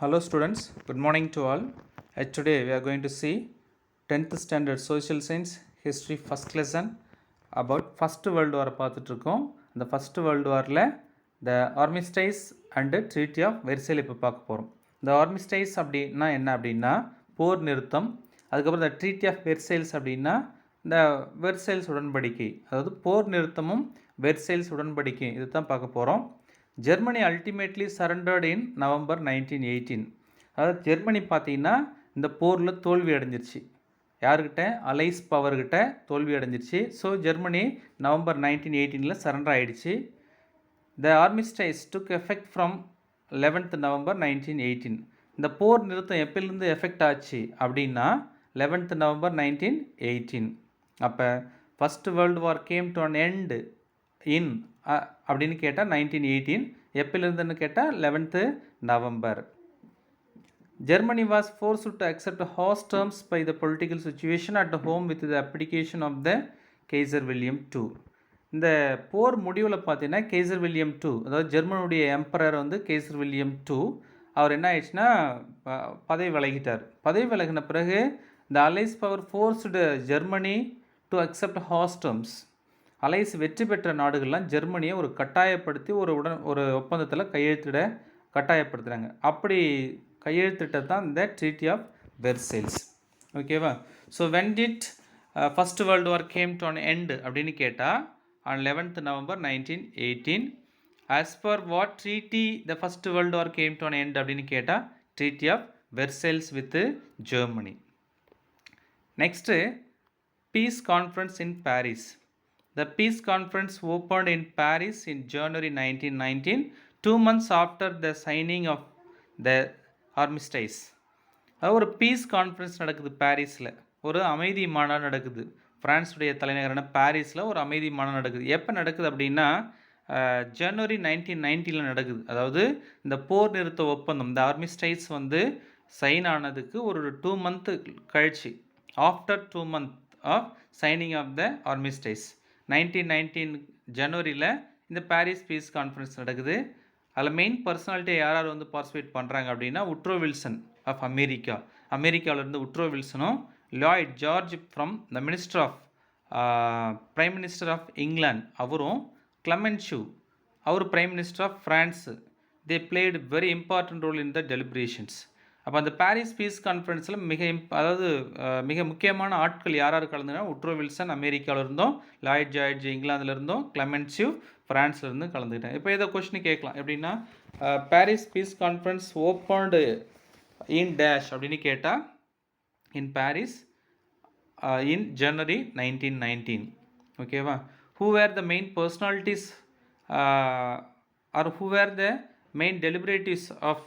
Hello students, good morning to all. Today we are going to see 10th standard social science history first lesson about first world war பார்த்துட்டு இருக்கோம். அந்த first world warல the armistice and treaty of Versailles இப்போ பார்க்க போகிறோம். இந்த armistice அப்படின்னா என்ன அப்படின்னா போர் நிறுத்தம். அதுக்கப்புறம் the treaty of Versailles அப்படின்னா இந்த வெர்சைல்ஸ் உடன்படிக்கை, அதாவது போர் நிறுத்தமும் வெர்சைல்ஸ் உடன்படிக்கை இது தான் பார்க்க போகிறோம். Germany ultimately surrendered in November 1918. அதாவது ஜெர்மனி பார்த்தீங்கன்னா இந்த போரில் தோல்வி அடைஞ்சிருச்சு. யார்கிட்ட? அலைஸ் பவர்கிட்ட தோல்வி அடைஞ்சிருச்சு. ஸோ ஜெர்மனி நவம்பர் 1918 சரண்டர் ஆகிடுச்சு. த ஆர்மிஸ்டைஸ் டுக் எஃபெக்ட் ஃப்ரம் 11th நவம்பர் 1918. இந்த போர் நிறுத்தம் எப்போலேருந்து எஃபெக்ட் ஆச்சு அப்படின்னா 11th நவம்பர் 1918. அப்போ first world war came to an end in அப்படின்னு கேட்டால் 1918. எப்போலேருந்துன்னு கேட்டால் 11th November. Germany was forced to accept harsh terms by the political situation at home with the application of the Kaiser William II. இந்த போர் முடிவில் பார்த்தீங்கன்னா Kaiser William II, அதாவது ஜெர்மனுடைய எம்பரர் வந்து கெய்சர் வில்லியம் II, அவர் என்ன ஆயிடுச்சுன்னா பதவி விலகிட்டார். பதவி விலகின பிறகு இந்த allies power forced Germany to accept harsh terms. Alice வெற்றி பெற்ற நாடுகள்லாம் ஜெர்மனியை ஒரு கட்டாயப்படுத்தி ஒரு ஒப்பந்தத்தில் கையெழுத்திட கட்டாயப்படுத்துகிறாங்க. அப்படி கையெழுத்திட்டது தான் இந்த ட்ரீட்டி ஆஃப் வெர்சைல்ஸ். ஓகேவா? So when did first world war came to an end அப்படின்னு கேட்டால் on 11th November 1918. As per what treaty the first world war came to an end அப்படின்னு கேட்டால் treaty of Versailles with Germany. Next peace conference in Paris. The peace conference opened in Paris in January 1919, 2 months after the signing of the armistice. ஒரு piece conference நடக்குது பாரிஸில், ஒரு அமைதி மாநாடு நடக்குது. ஃப்ரான்ஸுடைய தலைநகரான பாரிஸில் ஒரு அமைதி மாநாடு நடக்குது. எப்போ நடக்குது அப்படின்னா ஜனவரி 1919 நடக்குது. அதாவது இந்த போர் நிறுத்த ஒப்பந்தம், இந்த ஆர்மிஸ்டைஸ் வந்து சைன் ஆனதுக்கு ஒரு 2 month கழிச்சு, after 2 month of signing of the armistice 1919 ஜனவரியில் இந்த பாரிஸ் பீஸ் கான்ஃபரன்ஸ் நடக்குது. அதில் மெயின் பர்சனாலிட்டியை யார் வந்து பார்ட்டிசிபேட் பண்ணுறாங்க அப்படின்னா உட்ரோ வில்சன் ஆஃப் அமெரிக்காவிலேருந்து உட்ரோ வில்சனும், Lloyd George from the minister of prime minister of England அவரும், கிளமென்ஷூ அவர் prime minister of France. They played very important role in the deliberations. அப்போ அந்த பாரிஸ் பீஸ் கான்ஃபரன்ஸில் மிக முக்கியமான ஆட்கள் யார் கலந்துனா உட்ரோ வில்சன் அமெரிக்காவிலிருந்தோம், லாய்ட் ஜார்ஜ் இங்கிலாந்துலேருந்தும், கிளமென்ஷூ ஃப்ரான்ஸ்லேருந்து கலந்துக்கிட்டாங்க. இப்போ இதை கொஸ்டின் கேட்கலாம் எப்படின்னா Paris peace conference opened in dash அப்படின்னு கேட்டால் இன் பாரிஸ் இன் ஜனவரி 1919. ஓகேவா? Who were the main personalities are who were the main deliberatives of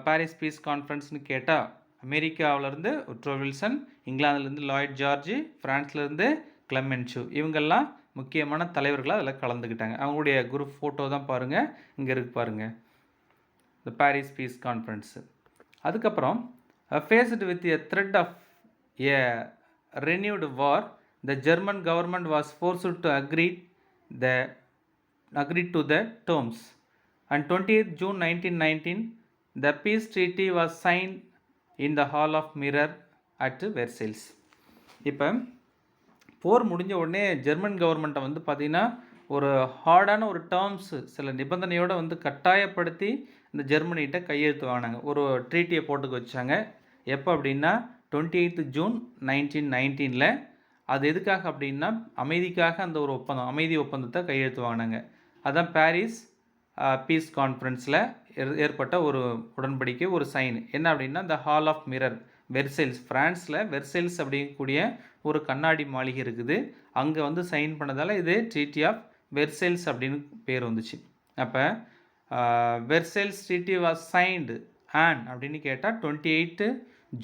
Paris peace கான்ஃபரன்ஸ்னு கேட்டால் அமெரிக்காவிலேருந்து உட்ரோ வில்சன், இங்கிலாந்துலேருந்து லாய்ட் ஜார்ஜ், ஃப்ரான்ஸ்லேருந்து கிளமென்ஷூ, இவங்கெல்லாம் முக்கியமான தலைவர்களாக அதில் கலந்துக்கிட்டாங்க. அவங்களுடைய குரூப் ஃபோட்டோ தான் பாருங்கள், இங்கே இருக்கு பாருங்கள், இந்த பாரிஸ் பீஸ் கான்ஃபரன்ஸு. அதுக்கப்புறம் faced with a threat of a renewed war, the German government was forced to agree to the terms. And 28th June 1919 the peace treaty was signed in the hall of mirror at Versailles. இப்போ போர் முடிஞ்ச உடனே German கவர்மெண்ட்டை வந்து பார்த்திங்கன்னா ஒரு ஹார்டான ஒரு terms, சில நிபந்தனையோடு வந்து கட்டாயப்படுத்தி இந்த ஜெர்மனிகிட்ட கையெழுத்து வாங்கினாங்க, ஒரு ட்ரீட்டியை போட்டுக்க வச்சாங்க. எப்போ அப்படின்னா 28th June 1919. அது எதுக்காக அப்படின்னா அமைதிக்காக அந்த ஒரு ஒப்பந்தம், அமைதி ஒப்பந்தத்தை கையெழுத்து வாங்கினாங்க. அதுதான் பாரிஸ் பீஸ் கான்ஃபரன்ஸில் ஏற்பட்ட ஒரு உடன்படிக்கை, ஒரு சைன். என்ன அப்படின்னா இந்த ஹால் ஆஃப் மிரர், வெர்சைல்ஸ், ஃப்ரான்ஸில் வெர்சைல்ஸ் அப்படிங்கக்கூடிய ஒரு கண்ணாடி மாளிகை இருக்குது, அங்கே வந்து சைன் பண்ணதால் இது ட்ரீட்டி ஆஃப் வெர்சைல்ஸ் அப்படின்னு பேர் வந்துச்சு. அப்போ Versailles treaty was signed on அப்படின்னு கேட்டால் 28th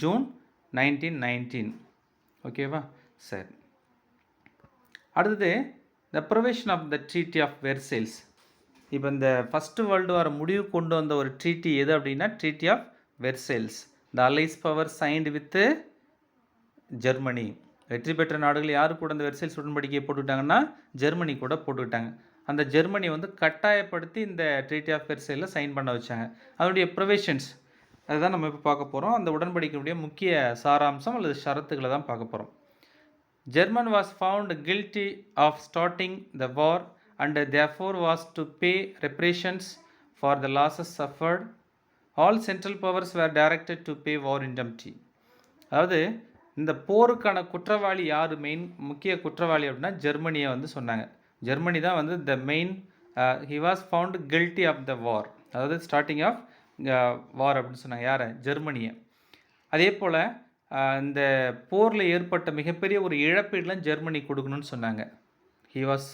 June 1919. ஓகேவா? சரி, அடுத்தது the provision of the treaty of Versailles. இப்போ இந்த ஃபஸ்ட்டு வேர்ல்டு வார் முடிவு கொண்டு வந்த ஒரு ட்ரீட்டி எது அப்படின்னா treaty of Versailles. The allies power signed with Germany. வெற்றி பெற்ற நாடுகள் யாரு கூட இந்த வெர்சைல்ஸ் உடன்படிக்கையை போட்டுக்கிட்டாங்கன்னா ஜெர்மனி கூட போட்டுக்கிட்டாங்க. அந்த ஜெர்மனி வந்து கட்டாயப்படுத்தி இந்த ட்ரீட்டி ஆஃப் வெர்சைலில் சைன் பண்ண வச்சாங்க. அதனுடைய ப்ரொவிஷன்ஸ் அதுதான் நம்ம இப்போ பார்க்க போகிறோம். அந்த உடன்படிக்கையுடைய முக்கிய சாராம்சம் அல்லது ஷரத்துக்களை தான் பார்க்க போகிறோம். German was found guilty of starting the war and therefore was to pay reparations for the losses suffered. All central powers were directed to pay war indemnity. அதாவது இந்த போருக்கான குற்றவாளி யார் முக்கிய குற்றவாளி அப்படின்னா ஜெர்மனியை வந்து சொன்னாங்க. ஜெர்மனி தான் வந்து the main he was found guilty of the war, அதாவது ஸ்டார்டிங் ஆஃப் வார் அப்படின்னு சொன்னாங்க. யாரை? ஜெர்மனியை. அதே போல் இந்த போரில் ஏற்பட்ட மிகப்பெரிய ஒரு இழப்பீடுலாம் ஜெர்மனி கொடுக்கணும்னு சொன்னாங்க. She was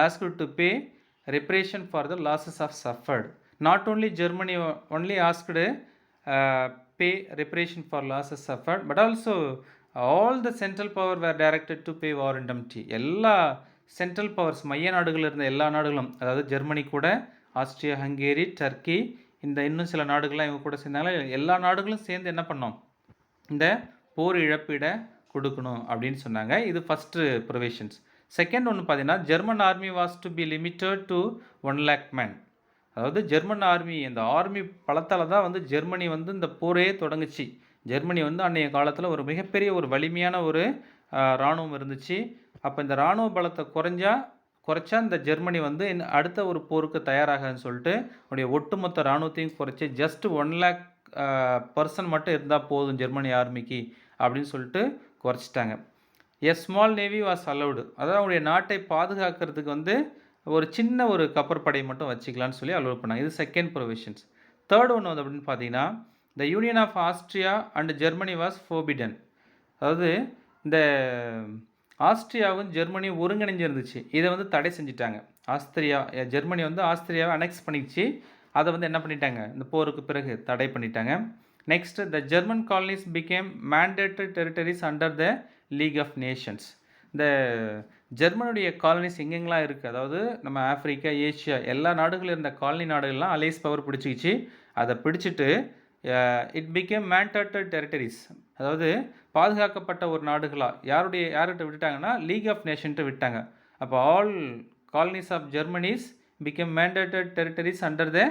asked to pay reparation for the losses of suffered. Not only Germany only asked pay reparation for losses suffered, but also all the central power were directed to pay war indemnity. எல்லா central powers, மைய நாடுகள் இருந்த எல்லா நாடுகளும், அதாவது Germany கூட, Austria, Hungary, Turkey, இந்த இன்னும் சில நாடுகள்லாம் இவங்க கூட சேர்ந்தாலும் எல்லா நாடுகளும் சேர்ந்து என்ன பண்ணோம், இந்த போர் இழப்பீடை கொடுக்கணும் அப்படின்னு சொன்னாங்க. இது ஃபஸ்ட்டு ப்ரொவிஷன்ஸ். செகண்ட் ஒன்று பார்த்தீங்கன்னா, German army was to be limited to 1 lakh men. அதாவது ஜெர்மன் ஆர்மி, இந்த ஆர்மி பலத்தால் தான் வந்து ஜெர்மனி வந்து இந்த போரே தொடங்குச்சு. ஜெர்மனி வந்து அன்றைய காலத்தில் ஒரு மிகப்பெரிய ஒரு வலிமையான ஒரு இராணுவம் இருந்துச்சு. அப்போ இந்த இராணுவ பலத்தை குறைச்சா இந்த ஜெர்மனி வந்து அடுத்த ஒரு போருக்கு தயாராகன்னு சொல்லிட்டு உடைய ஒட்டுமொத்த இராணுவத்தையும் குறைச்சி ஜஸ்ட் 1 lakh பர்சன் மட்டும் இருந்தால் போதும் ஜெர்மனி ஆர்மிக்கு அப்படின்னு சொல்லிட்டு குறைச்சிட்டாங்க. A small navy was allowed, அதாவது அவங்களுடைய நாட்டை பாதுகாக்கிறதுக்கு வந்து ஒரு சின்ன ஒரு கப்பற்படை மட்டும் வச்சுக்கலான்னு சொல்லி அலோவ் பண்ணாங்க. இது செகண்ட் ப்ரொவிஷன்ஸ். தேர்ட் ஒன்று வந்து அப்படின்னு பார்த்தீங்கன்னா, the union of Austria and Germany was forbidden. அதாவது இந்த ஆஸ்ட்ரியாவும் ஜெர்மனியும் ஒருங்கிணைஞ்சிருந்துச்சு, இதை வந்து தடை செஞ்சுட்டாங்க. ஜெர்மனி வந்து ஆஸ்திரியாவை அனெக்ஸ் பண்ணிடுச்சு. அதை வந்து என்ன பண்ணிட்டாங்க, இந்த போருக்கு பிறகு தடை பண்ணிட்டாங்க. Next, the German colonies became mandated territories under the League of Nations. இந்த ஜெர்மனுடைய காலனிஸ் எங்கெங்கெல்லாம் இருக்குது, அதாவது நம்ம ஆஃப்ரிக்கா, ஏஷியா எல்லா நாடுகளும் இருந்த காலனி நாடுகள்லாம் அலைஸ் பவர் பிடிச்சிக்கிச்சு. அதை பிடிச்சிட்டு இட் பிகேம் மேண்டேட்டட் டெரிட்டரிஸ், அதாவது பாதுகாக்கப்பட்ட ஒரு நாடுகளாக யார்கிட்ட விட்டுட்டாங்கன்னா லீக் ஆஃப் நேஷன்ட்டு விட்டாங்க. அப்போ all colonies of Germanies became mandated territories under the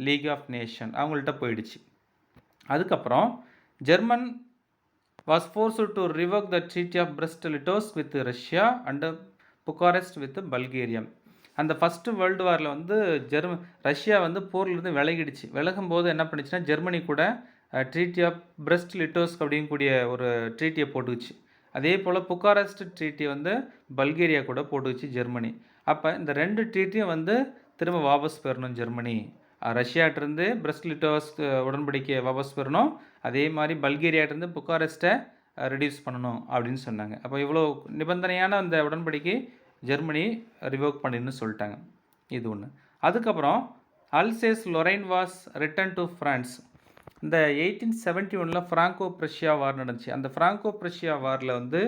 League of Nation, அவங்கள்ட்ட போயிடுச்சு. அதுக்கப்புறம் German was forced to revoke the Treaty of Brest-Litovsk with Russia and Bucharest with Bulgaria. அந்த ஃபஸ்ட்டு வேர்ல்டு வாரில் வந்து Russia வந்து போர்லேருந்து விலகும்போது என்ன பண்ணிச்சுன்னா ஜெர்மனி கூட treaty of breast லிட்டோஸ்க் அப்படிங்கக்கூடிய ஒரு ட்ரீட்டியை போட்டுச்சு. அதே போல் புக்காரெஸ்ட் ட்ரீட்டி வந்து பல்கேரியா கூட போட்டுச்சு ஜெர்மனி. அப்போ இந்த 2 ட்ரீட்டியும் வந்து திரும்ப வாபஸ் பெறணும் ஜெர்மனி. ரஷ்யாட்டிருந்து பிரெஸ்ட் லிட்டோஸ்க் உடன்படிக்கையை வாபஸ் பெறணும், அதே மாதிரி பல்கேரியாட்டிருந்து புக்காரெஸ்ட்டை ரெடியூஸ் பண்ணணும் அப்படின்னு சொன்னாங்க. அப்போ இவ்வளோ நிபந்தனையான அந்த உடன்படிக்கை ஜெர்மனி ரிவோக் பண்ணின்னு சொல்லிட்டாங்க. இது ஒன்று. அதுக்கப்புறம் Alsace Lorraine was written to France. இந்த 1871 ஃப்ராங்கோ ப்ரஷியா வார் நடந்துச்சு. அந்த ஃப்ராங்கோ ப்ரஷியா வாரில் வந்து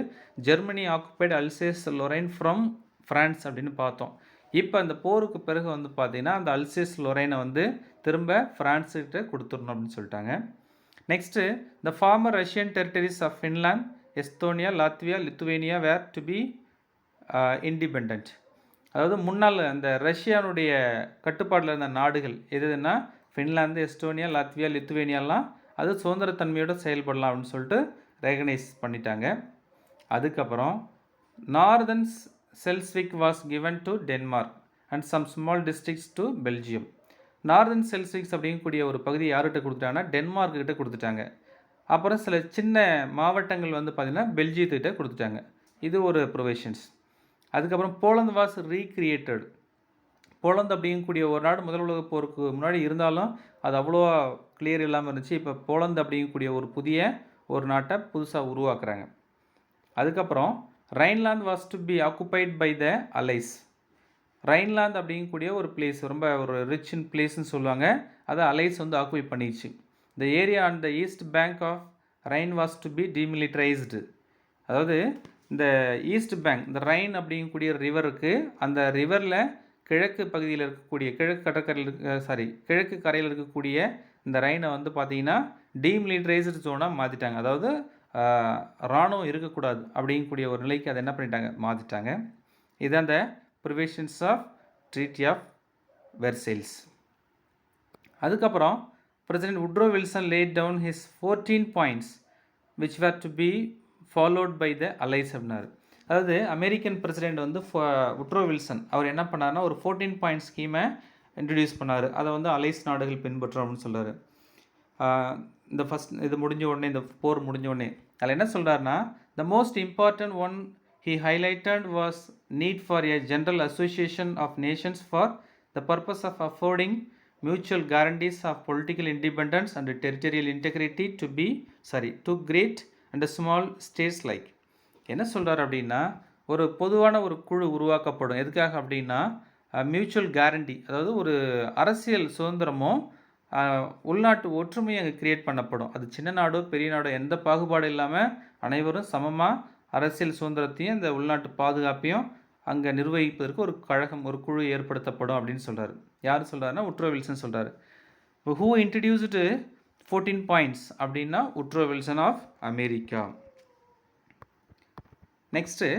Germany occupied Alsace Lorraine from France அப்படின்னு பார்த்தோம். இப்போ அந்த போருக்கு பிறகு வந்து பார்த்திங்கன்னா அந்த அல்சேஸ் லொரைனை வந்து திரும்ப ஃப்ரான்ஸுக்கிட்ட கொடுத்துடணும் அப்படின்னு சொல்லிட்டாங்க. Next, the former Russian territories of Finland, Estonia, Latvia, Lithuania were to be independent. அதாவது முன்னால் அந்த ரஷ்யானுடைய கட்டுப்பாட்டில் இருந்த நாடுகள் எதுன்னா ஃபின்லாந்து, எஸ்டோனியா, லாத்வியா, லித்துவேனியாலாம் அது சுதந்திரத்தன்மையோடு செயல்படலாம் அப்படின்னு சொல்லிட்டு ரெகனைஸ் பண்ணிட்டாங்க. அதுக்கப்புறம் northern Schleswig was given to Denmark and some small districts to Belgium. Northern செல்ஸ்விக்ஸ் அப்படிங்கக்கூடிய ஒரு பகுதி யார்கிட்ட கொடுத்துட்டாங்கன்னா டென்மார்க்கிட்ட கொடுத்துட்டாங்க. அப்புறம் சில சின்ன மாவட்டங்கள் வந்து பார்த்திங்கன்னா பெல்ஜியத்துக்கிட்ட கொடுத்துட்டாங்க. இது ஒரு ப்ரொவிஷன்ஸ். அதுக்கப்புறம் போலந்து வாஸ் ரீக்ரியேட்டட். போலந்து அப்படிங்கக்கூடிய ஒரு நாடு முதல் உலக போருக்கு முன்னாடி இருந்தாலும் அது அவ்வளோவா கிளியர் இல்லாமல் இருந்துச்சு. இப்போ போலந்து அப்படிங்கக்கூடிய ஒரு புதிய ஒரு நாட்டை புதுசாக உருவாக்குறாங்க. அதுக்கப்புறம் Rhineland was to be occupied by the allies. Rhineland அப்படிங்கக்கூடிய ஒரு பிளேஸ், ரொம்ப ஒரு ரிச் இன் பிளேஸ்ன்னு சொல்லுவாங்க, அதை அலைஸ் வந்து ஆக்குபை பண்ணிடுச்சு. The area on the east bank of Rhine was to be demilitarised. அதாவது இந்த ஈஸ்ட் பேங்க், இந்த ரைன் அப்படிங்கக்கூடிய ரிவருக்கு, அந்த ரிவரில் கிழக்கு பகுதியில் இருக்கக்கூடிய கிழக்கு கரையில் இருக்கக்கூடிய இந்த ரைனை வந்து பார்த்திங்கன்னா டீமிலிட்டரைஸ்டு ஜோனாக மாற்றிட்டாங்க. அதாவது இராணுவம் இருக்கக்கூடாது அப்படிங்கக்கூடிய ஒரு நிலைக்கு அதை என்ன பண்ணிட்டாங்க, மாற்றிட்டாங்க. இதுதான் அந்த ப்ரிவிஷன்ஸ் ஆஃப் ட்ரீட்டி ஆஃப் வெர்சைல்ஸ். அதுக்கப்புறம் President Woodrow Wilson laid down his 14 points which were to be followed by the allies அப்படின்னாரு. அதாவது அமெரிக்கன் பிரசிடெண்ட் வந்து உட்ரோ வில்சன் அவர் என்ன பண்ணாருன்னா ஒரு 14 பாயிண்ட் ஸ்கீமை இன்ட்ரடியூஸ் பண்ணார். அதை வந்து அலைஸ் நாடுகள் பின்பற்றும் அப்படின்னு சொல்கிறார். இந்த ஃபஸ்ட் இது முடிஞ்ச உடனே, இந்த போர் முடிஞ்ச உடனே அதில் என்ன சொல்கிறாருன்னா, the most important one he highlighted was need for a general association of nations for the purpose of affording mutual guarantees of political independence and territorial integrity to great and small states like. என்ன சொல்கிறார் அப்படின்னா, ஒரு பொதுவான ஒரு குழு உருவாக்கப்படும். எதுக்காக அப்படின்னா, மியூச்சுவல் கேரண்டி, அதாவது ஒரு அரசியல் சுதந்திரமும் உள்நாட்டு ஒற்றுமையை அங்கே கிரியேட் பண்ணப்படும். அது சின்ன நாடோ பெரிய நாடோ எந்த பாகுபாடு இல்லாமல் அனைவரும் சமமாக அரசியல் சுதந்திரத்தையும் இந்த உள்நாட்டு பாதுகாப்பையும் அங்கே நிர்வகிப்பதற்கு ஒரு கழகம், ஒரு குழு ஏற்படுத்தப்படும் அப்படின்னு சொல்கிறார். யார் சொல்கிறாருன்னா உட்ரோ வில்சன் சொல்கிறார். ஹூ இன்ட்ரடியூஸ்டு 14 பாயிண்ட்ஸ் அப்படின்னா Woodrow Wilson of America. Next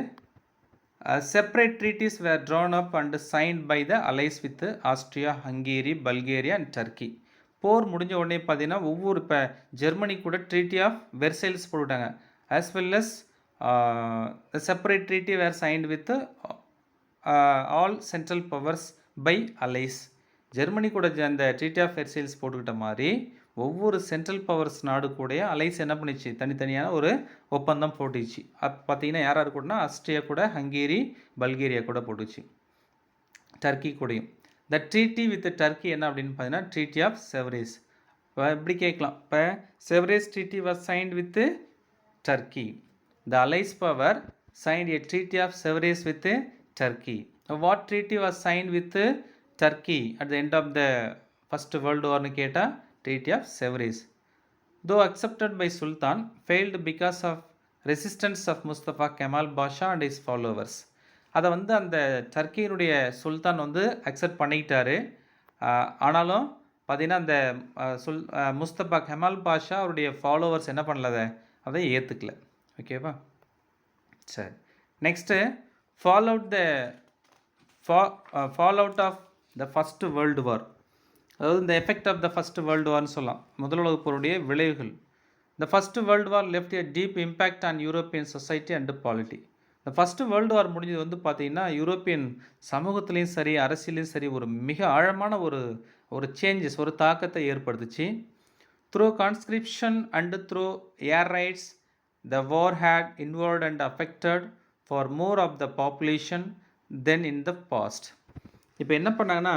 separate treaties were drawn up and signed by the allies with Austria, Hungary, Bulgaria and Turkey. போர் முடிஞ்ச உடனே பார்த்தீங்கன்னா ஒவ்வொரு இப்போ ஜெர்மனி கூட ட்ரீட்டி ஆஃப் வெர்சைல்ஸ் போட்டுவிட்டாங்க. As well as the separate treaty were signed with all central powers by allies. Germany கூட அந்த ட்ரீட்டி ஆஃப் வெர்சைல்ஸ் போட்டுக்கிட்ட மாதிரி ஒவ்வொரு சென்ட்ரல் பவர்ஸ் நாடு கூட அலைஸ் என்ன பண்ணிச்சு, தனித்தனியான ஒரு ஒப்பந்தம் போட்டுச்சு. அப்போ பார்த்தீங்கன்னா யாரார் கூடனா ஆஸ்ட்ரியா கூட, ஹங்கேரி, பல்கேரியா கூட போட்டுச்சு, டர்க்கி கூடயும். த ட்ரீட்டி வித் டர்க்கி என்ன அப்படின்னு பார்த்தீங்கன்னா ட்ரீட்டி ஆஃப் செவரேஸ். இப்போ எப்படி கேட்கலாம், இப்போ Sevres treaty was signed with Turkey. The allies power signed a treaty of Sevres with Turkey. What treaty was signed with Turkey at the end of the First World War? Niketa Treaty of Sevres. Though accepted by Sultan, failed because of resistance of Mustafa Kemal Pasha and his followers. அதை வந்து அந்த டர்க்கியினுடைய சுல்தான் வந்து accept பண்ணிக்கிட்டாரு. ஆனாலும் பார்த்தீங்கன்னா அந்த Mustafa Kemal பாஷா அவருடைய followers என்ன பண்ணல, அதை ஏற்றுக்கல. ஓகேவா? சரி, next fall out of the first world war. அதாவது இந்த effect of the first world வார்னு சொல்லலாம், முதல் உலகப் போருடைய விளைவுகள். The first world war left a deep impact on European society and polity. இந்த ஃபஸ்ட்டு வேர்ல்டு வார் முடிஞ்சது வந்து பார்த்திங்கன்னா யூரோப்பியன் சமூகத்துலேயும் சரி, அரசியலையும் சரி, ஒரு மிக ஆழமான ஒரு சேஞ்சஸ், ஒரு தாக்கத்தை ஏற்படுத்துச்சு. Through conscription and through air raids, the war had involved and affected for more of the population than in the past. இப்போ என்ன பண்ணாங்கன்னா,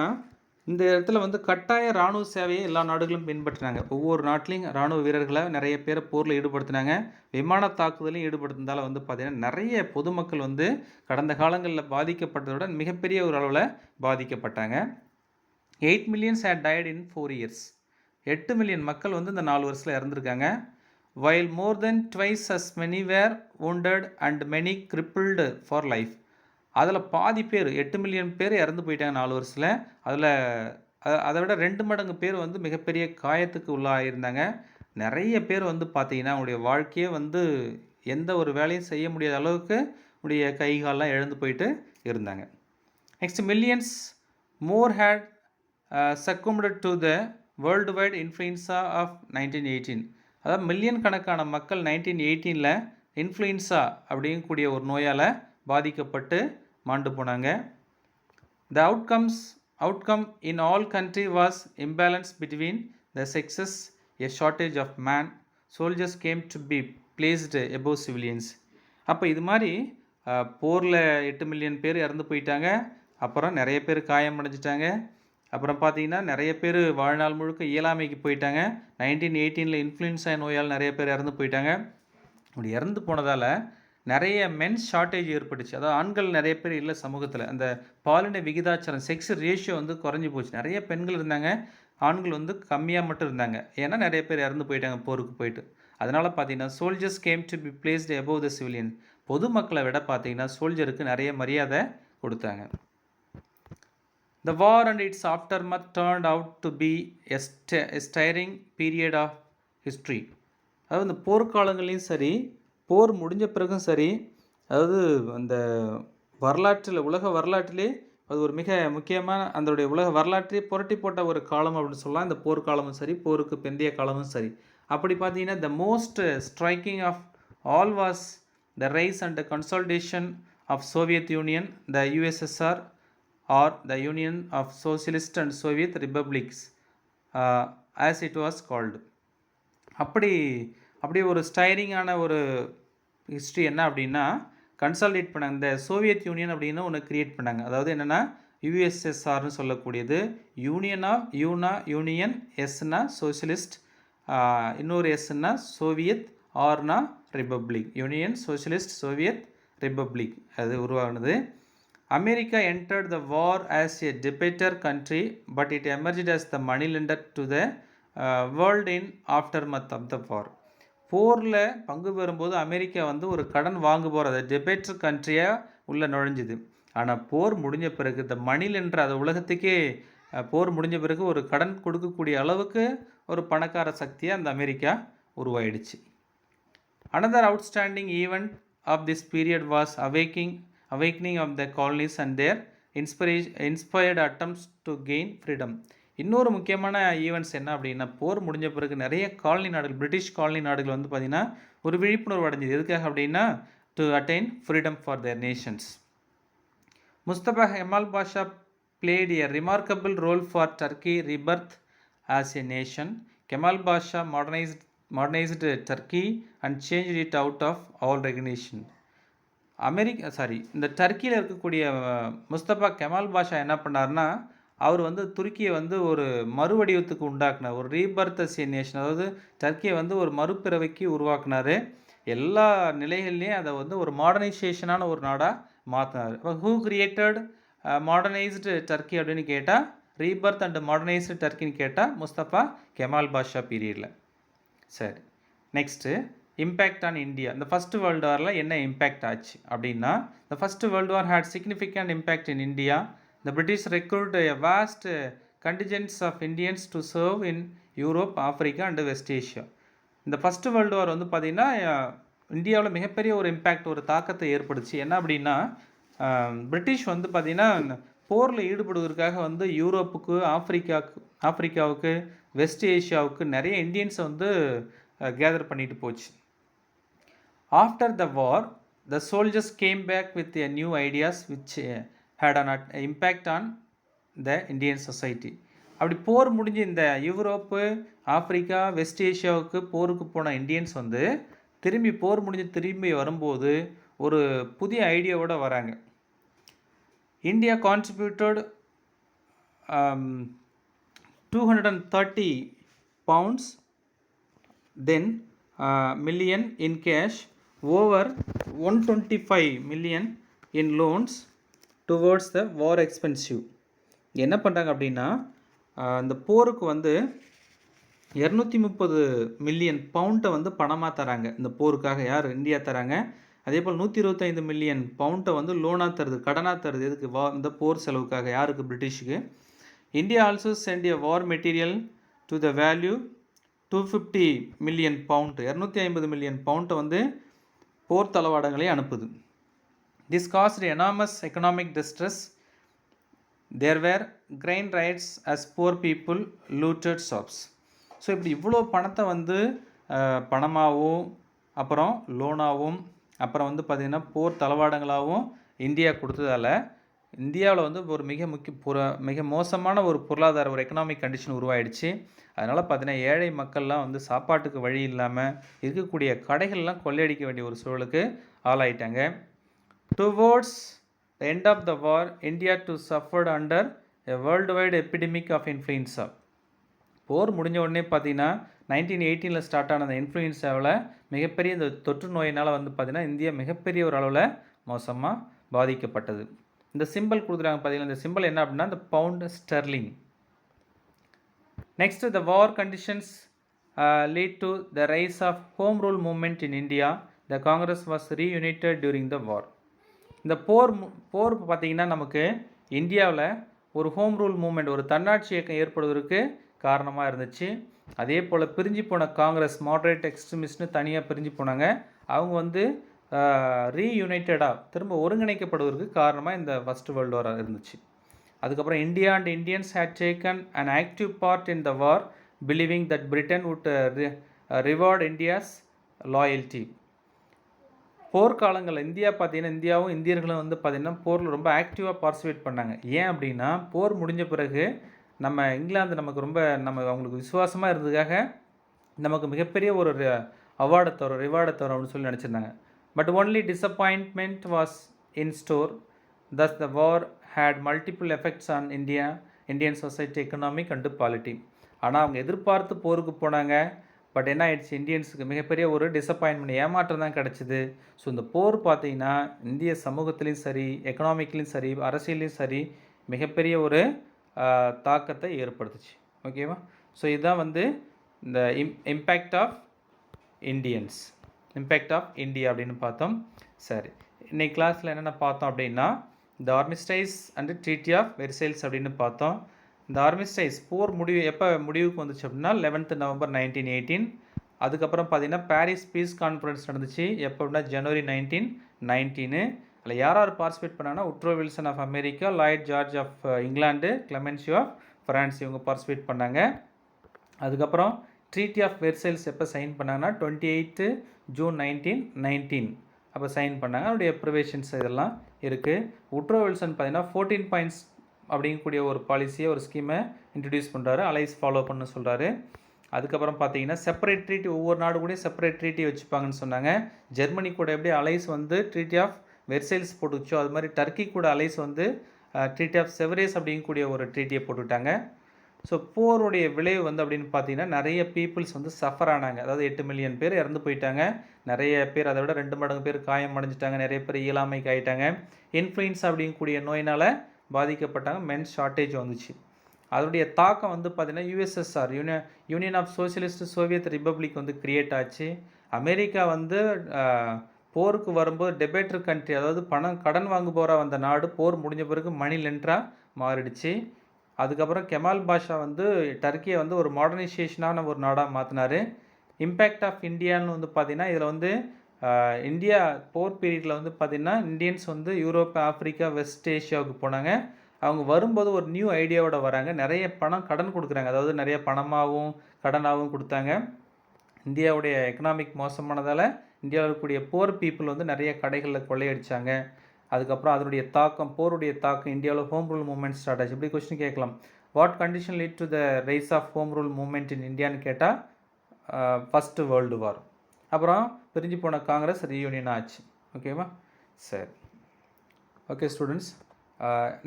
இந்த இடத்துல வந்து கட்டாய இராணுவ சேவையை எல்லா நாடுகளும் பின்பற்றினாங்க. ஒவ்வொரு நாட்டிலையும் இராணுவ வீரர்களை நிறைய பேரை போரில் ஈடுபடுத்தினாங்க. விமான தாக்குதலையும் ஈடுபடுத்தினால வந்து பார்த்திங்கன்னா நிறைய பொதுமக்கள் வந்து கடந்த காலங்களில் பாதிக்கப்பட்டதுடன் மிகப்பெரிய ஒரு அளவில் பாதிக்கப்பட்டாங்க. 8 million had died in 4 years. 8 million மக்கள் வந்து இந்த 4 வருஷத்தில் இறந்துருக்காங்க. while more than twice as many were wounded and many crippled for life. அதில் பாதி பேர், 8 மில்லியன் பேர் இறந்து போயிட்டாங்க 4 வருஷத்தில். அதில் அதை விட 2 மடங்கு பேர் வந்து மிகப்பெரிய காயத்துக்கு உள்ளாயிருந்தாங்க. நிறைய பேர் வந்து பார்த்திங்கன்னா அவங்களுடைய வாழ்க்கையே வந்து எந்த ஒரு வேலையும் செய்ய முடியாத அளவுக்கு உடைய கை காலெலாம் இழந்து போயிட்டு இருந்தாங்க. Next, millions more had succumbed to the worldwide influenza of 1918. அதாவது மில்லியன் கணக்கான மக்கள் 1918 இன்ஃப்ளூயன்ஸா அப்படிங்கக்கூடிய ஒரு நோயால் பாதிக்கப்பட்டு மாண்டு போனாங்க. The outcome in all country was imbalance between the sexes, a shortage of man, soldiers came to be placed above civilians. அப்போ இது மாதிரி போரில் 8 மில்லியன் பேர் இறந்து போயிட்டாங்க. அப்புறம் நிறைய பேர் காயம் அடைஞ்சிட்டாங்க. அப்புறம் பார்த்தீங்கன்னா நிறைய பேர் வாழ்நாள் முழுக்க இயலாமைக்கு போயிட்டாங்க. 1918 இன்ஃப்ளூயன்ஸா நோயால் நிறைய பேர் இறந்து போயிட்டாங்க. அப்படி இறந்து போனதால் நிறைய மென்ஸ் ஷார்ட்டேஜ் ஏற்பட்டுச்சு. அதாவது ஆண்கள் நிறைய பேர் இல்லை சமூகத்தில். அந்த பாலின விகிதாச்சாரம், செக்ஸ் ரேஷியோ வந்து குறைஞ்சி போச்சு. நிறைய பெண்கள் இருந்தாங்க, ஆண்கள் வந்து கம்மியாக மட்டும் இருந்தாங்க. ஏன்னா நிறைய பேர் இறந்து போயிட்டாங்க போருக்கு போயிட்டு. அதனால் பார்த்தீங்கன்னா soldiers came to be placed above the civilian. பொதுமக்களை விட பார்த்தீங்கன்னா சோல்ஜருக்கு நிறைய மரியாதை கொடுத்தாங்க. The war and its aftermath turned out to be a stirring period of history. அதாவது இந்த போர்க்காலங்களையும் சரி, போர் முடிஞ்ச பிறகும் சரி, அதாவது அந்த வரலாற்றில், உலக வரலாற்றிலே அது ஒரு மிக முக்கியமான அதனுடைய உலக வரலாற்றை புரட்டி போட்ட ஒரு காலம் அப்படின்னு சொல்லலாம். இந்த போர்க்காலமும் சரி, போருக்கு பிந்தைய காலமும் சரி. அப்படி பார்த்தீங்கன்னா the most striking of all was the rise and consolidation of Soviet Union, the USSR or the union of Socialist and Soviet Republics as it was called. அப்படி ஒரு ஸ்டைரிங்கான ஒரு ஹிஸ்ட்ரி என்ன அப்படின்னா, கன்சாலிடேட் பண்ணாங்க. இந்த சோவியத் யூனியன் அப்படின்னு ஒன்று create பண்ணாங்க. அதாவது என்னென்னா யுஎஸ்எஸ்ஆர்னு சொல்லக்கூடியது யூனியன், எஸ்னா சோசியலிஸ்ட், இன்னொரு எஸ்னா சோவியத், ஆர்னா republic, union socialist Soviet republic அது உருவானது. America entered the war as a debtor country, but it emerged as the money lender to the world in aftermath of the war. போரில் பங்கு பெறும்போது America வந்து ஒரு கடன் வாங்குபவர், அது டெபேட்டர் கண்ட்ரியாக உள்ளே நுழைஞ்சுது. ஆனால் போர் முடிஞ்ச பிறகு இந்த மணி லெண்டர், அது உலகத்துக்கே போர் முடிஞ்ச பிறகு ஒரு கடன் கொடுக்கக்கூடிய அளவுக்கு ஒரு பணக்கார சக்தியாக அந்த America உருவாயிடுச்சு. Another outstanding event of this period was awakening of the colonies and their inspired attempts to gain freedom. இன்னொரு முக்கியமான ஈவெண்ட்ஸ் என்ன அப்படின்னா, போர் முடிஞ்ச பிறகு நிறைய காலனி நாடுகள், பிரிட்டிஷ் காலனி நாடுகள் வந்து பார்த்திங்கன்னா ஒரு விழிப்புணர்வு அடைஞ்சது. எதுக்காக அப்படின்னா, to attain freedom for their nations. Mustafa Kemal Pasha played a remarkable role for Turkey rebirth as a nation. Kemal Pasha modernized Turkey and changed it out of all recognition. இந்த டர்க்கியில் இருக்கக்கூடிய முஸ்தபா கெமால் பாஷா என்ன பண்ணார்னா, அவர் வந்து துருக்கியை வந்து ஒரு மறுவடிவத்துக்கு உண்டாக்குனார், ஒரு Rebirth as a nation, அதாவது டர்க்கியை வந்து ஒரு மறுபிறவைக்கு உருவாக்குனார். எல்லா நிலைகள்லையும் அதை வந்து ஒரு மாடர்னைசேஷனான ஒரு நாடாக மாற்றினார். இப்போ ஹூ கிரியேட்டட் மாடர்னைஸ்டு டர்க்கி அப்படின்னு கேட்டால், ரீபர்த் அண்ட் மாடர்னைஸ்டு டர்க்கின்னு கேட்டால் முஸ்தபா கெமால் பாஷா பீரியடில். சரி, நெக்ஸ்ட்டு இம்பேக்ட் ஆன் இந்தியா. இந்த ஃபஸ்ட்டு வேர்ல்டு வாரில் என்ன இம்பேக்ட் ஆச்சு அப்படின்னா, the first world war had significant impact in India. The British recruit a vast contingents of Indians to serve in Europe, Africa and West Asia. இந்த first world war வந்து பார்த்திங்கன்னா இந்தியாவில் மிகப்பெரிய ஒரு இம்பேக்ட், ஒரு தாக்கத்தை ஏற்படுச்சு. என்ன அப்படின்னா, பிரிட்டிஷ் வந்து பார்த்திங்கன்னா போரில் ஈடுபடுவதற்காக வந்து யூரோப்புக்கு, ஆஃப்ரிக்காவுக்கு, வெஸ்ட் ஏஷியாவுக்கு நிறைய இந்தியன்ஸை வந்து கேதர் பண்ணிட்டு போச்சு. After the war the soldiers came back with a new ideas which had an impact on the Indian society. அப்படி போர் முடிஞ்சு இந்த யூரோப்பு, ஆஃப்ரிக்கா, வெஸ்ட் ஏஷியாவுக்கு போருக்கு போன இந்தியன்ஸ் வந்து போர் முடிஞ்சு திரும்பி வரும்போது ஒரு புதிய ஐடியாவோடு வராங்க. India contributed 230 pounds then million in cash, over 125 million in loans towards the war expensive. என்ன பண்ணுறாங்க அப்படின்னா, இந்த போருக்கு வந்து 230 மில்லியன் பவுண்டை வந்து பணமாக தராங்க. இந்த போருக்காக யார்? இந்தியா தராங்க. அதே போல் 125 மில்லியன் பவுண்டை வந்து லோனாக தருது, கடனாக தருது. எதுக்கு? இந்த போர் செலவுக்காக. யாருக்கு? பிரிட்டிஷுக்கு. India also sent a war material to the value 250 million pound, 250 million பவுண்டை வந்து போர் தளவாடங்களை அனுப்புது. This caused enormous economic distress. There were grain riots as poor people looted shops. So இப்படி இவ்வளோ பணத்தை வந்து பணமாகவும், அப்புறம் லோனாகவும், அப்புறம் வந்து பார்த்திங்கன்னா போர் தளவாடங்களாகவும் இந்தியா கொடுத்ததால் இந்தியாவில் வந்து ஒரு மிக மோசமான ஒரு பொருளாதார, ஒரு எக்கனாமிக் கண்டிஷன் உருவாயிடுச்சு. அதனால் பார்த்தீங்கன்னா ஏழை மக்கள்லாம் வந்து சாப்பாட்டுக்கு வழி இல்லாமல் இருக்கக்கூடிய கடைகள்லாம் கொள்ளையடிக்க வேண்டிய ஒரு சூழலுக்கு ஆளாயிட்டாங்க. Towards the end of the war India too suffered under a worldwide epidemic of influenza. போர் முடிஞ்ச உடனே பார்த்தீங்கன்னா 1918 ஸ்டார்ட் ஆன அந்த இன்ஃப்ளூயன்ஸாவில் மிகப்பெரிய இந்த தொற்று நோயினால் வந்து பார்த்திங்கன்னா இந்தியா மிகப்பெரிய ஒரு அளவில் மோசமாக பாதிக்கப்பட்டது. இந்த சிம்பிள் கொடுக்குறாங்க பார்த்தீங்கன்னா, இந்த சிம்பிள் என்ன அப்படின்னா இந்த pound sterling. Next, the war conditions lead to the rise of home rule movement in India. The Congress was reunited during the war. இந்த போர் பார்த்திங்கன்னா நமக்கு இந்தியாவில் ஒரு ஹோம் ரூல் மூவ்மெண்ட், ஒரு தன்னாட்சி இயக்கம் ஏற்படுவதற்கு காரணமாக இருந்துச்சு. அதே போல் பிரிஞ்சு போன காங்கிரஸ், மாடரேட் எக்ஸ்ட்ரீமிஸ்ட்னு தனியாக பிரிஞ்சு போனாங்க. அவங்க வந்து ரீயூனைட்டடாக திரும்ப ஒருங்கிணைக்கப்படுவதற்கு காரணமாக இந்த ஃபஸ்ட்டு வேர்ல்டு வார் இருந்துச்சு. அதுக்கப்புறம் India and Indians had taken an active part in the war, believing that Britain would reward India's loyalty. போர்க்காலங்களில் இந்தியா பார்த்தீங்கன்னா இந்தியாவும் இந்தியர்களும் வந்து பார்த்திங்கன்னா போரில் ரொம்ப ஆக்டிவாக பார்ட்டிசிபேட் பண்ணாங்க. ஏன் அப்படின்னா போர் முடிஞ்ச பிறகு நம்ம இங்கிலாந்து நமக்கு ரொம்ப அவங்களுக்கு விசுவாசமாக இருந்ததுக்காக நமக்கு மிகப்பெரிய ஒரு அவார்டை தரும் ரிவார்டை தரும் அப்படின்னு சொல்லி நினச்சிருந்தாங்க. But only disappointment was in store. thus the war had multiple effects on Indian society, economic and polity. ஆனால் அவங்க எதிர்பார்த்து போருக்கு போனாங்க. பட் என்ன ஆயிடுச்சு, இந்தியன்ஸுக்கு மிகப்பெரிய ஒரு டிசப்பாயின்மெண்ட், ஏமாற்றம் தான் கிடச்சிது. ஸோ இந்த போர் பார்த்திங்கன்னா இந்திய சமூகத்துலேயும் சரி, எக்கனாமிக்லேயும் சரி, அரசியலையும் சரி மிகப்பெரிய ஒரு தாக்கத்தை ஏற்படுத்துச்சு. ஓகேவா? ஸோ இதுதான் வந்து இந்த இம்பேக்ட் ஆஃப் இந்தியா அப்படின்னு பார்த்தோம். சரி, இன்னைக்கு கிளாஸில் என்னென்ன பார்த்தோம் அப்படின்னா இந்த ஆர்மிஸ்டைஸ் அண்ட் ட்ரீட்டி ஆஃப் வெர்சைல்ஸ் அப்படின்னு பார்த்தோம். இந்த ஆர்மிஸ்டைஸ் போர் எப்போ முடிவுக்கு வந்துச்சு அப்படின்னா 11th November 1918. அதுக்கப்புறம் பார்த்திங்கன்னா பாரிஸ் பீஸ் கான்ஃபரன்ஸ் நடந்துச்சு எப்போ அப்படின்னா January 1919. அதில் யார் பார்ட்டிசிபேட் பண்ணாங்கன்னா Woodrow Wilson of America, Lloyd George of England, Clemenceau of France இவங்க பார்ட்டிசிபேட் பண்ணாங்க. அதுக்கப்புறம் ட்ரீட்டி ஆஃப் வெர்சைல்ஸ் எப்போ சைன் பண்ணாங்கன்னா 28th June 1919 அப்போ சைன் பண்ணாங்க. அவருடைய ப்ரிவேஷன்ஸ் இதெல்லாம் இருக்குது. உட்ரோ வில்சன் பார்த்திங்கன்னா 14 பாயிண்ட்ஸ் அப்படிங்கக்கூடிய ஒரு பாலிசியை ஒரு ஸ்கீமை இன்ட்ரடியூஸ் பண்ணுறாரு, அலைஸ் ஃபாலோ பண்ண சொல்கிறாரு. அதுக்கப்புறம் பார்த்தீங்கன்னா செப்பரேட் ட்ரீட்டி, ஒவ்வொரு நாடு கூட செப்பரேட் ட்ரீட்டி வச்சுப்பாங்கன்னு சொன்னாங்க. ஜெர்மனி கூட எப்படி அலைஸ் வந்து ட்ரீட்டி ஆஃப் வெர்சைல்ஸ் போட்டுச்சோ அது மாதிரி டர்க்கி கூட அலைஸ் வந்து ட்ரீட்டி ஆஃப் செவரேஸ் அப்படிங்கக்கூடிய ஒரு ட்ரீட்டியை போட்டுவிட்டாங்க. ஸோ போருடைய விளைவு வந்து அப்படின்னு பார்த்தீங்கன்னா நிறைய பீப்புள்ஸ் வந்து சஃபர் ஆனாங்க. அதாவது 8 மில்லியன் பேர் இறந்து போயிட்டாங்க. நிறைய பேர் அதை விட 2 மடங்கு பேர் காயம் அடைஞ்சிட்டாங்க. நிறைய பேர் இயலாமைக்கு ஆகிட்டாங்க. இன்ஃப்ளூயன்ஸ் அப்படிங்கக்கூடிய நோயினால் பாதிக்கப்பட்டாங்க. மென் ஷார்ட்டேஜ் வந்துச்சு. அதனுடைய தாக்கம் வந்து பார்த்திங்கன்னா USSR Union of Socialist Soviet Republic வந்து கிரியேட் ஆச்சு. அமெரிக்கா வந்து போருக்கு வரும்போது டெபேட்டர் கண்ட்ரி, அதாவது கடன் வாங்குபவராக வந்த நாடு போர் முடிஞ்ச பிறகு மணி லெண்டராக மாறிடுச்சு. அதுக்கப்புறம் கெமால் பாஷா வந்து டர்க்கியை வந்து ஒரு மாடர்னைசேஷனான ஒரு நாடாக மாற்றினார். இம்பேக்ட் ஆஃப் இந்தியான்னு வந்து பார்த்திங்கன்னா இதில் வந்து இந்தியா போர் பீரியடில் வந்து பார்த்திங்கன்னா இந்தியன்ஸ் வந்து யூரோப், ஆஃப்ரிக்கா, வெஸ்ட் ஏஷியாவுக்கு போனாங்க. அவங்க வரும்போது ஒரு நியூ ஐடியாவோட வராங்க. நிறைய கடன் கொடுக்குறாங்க. அதாவது நிறைய பணமாகவும் கடனாகவும் கொடுத்தாங்க. இந்தியாவுடைய எக்கனாமிக் மோசமானதால் இந்தியாவில் இருக்கக்கூடிய போர் பீப்புள் வந்து நிறைய கடைகளில் கொள்ளையடித்தாங்க. அதுக்கப்புறம் அதனுடைய தாக்கம், போருடைய தாக்கம் இந்தியாவில் ஹோம் ரூல் மூவ்மெண்ட் ஸ்டார்ட் ஆச்சு. இப்படி கொஸ்டின் கேட்கலாம். What condition lead to the rise of home rule movement in இந்தியான்னு கேட்டால் ஃபஸ்ட்டு வேர்ல்டு வார். அப்புறம் பிரிஞ்சு போன காங்கிரஸ் ரீயூனியன் ஆச்சு. ஓகேவா? சரி, ஓகே ஸ்டூடெண்ட்ஸ்,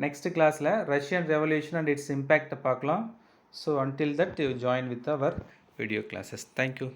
நெக்ஸ்ட் கிளாஸில் ரஷ்யன் ரெவல்யூஷன் அண்ட் இட்ஸ் இம்பேக்டை பார்க்கலாம். So until that you join with our video classes. Thank you.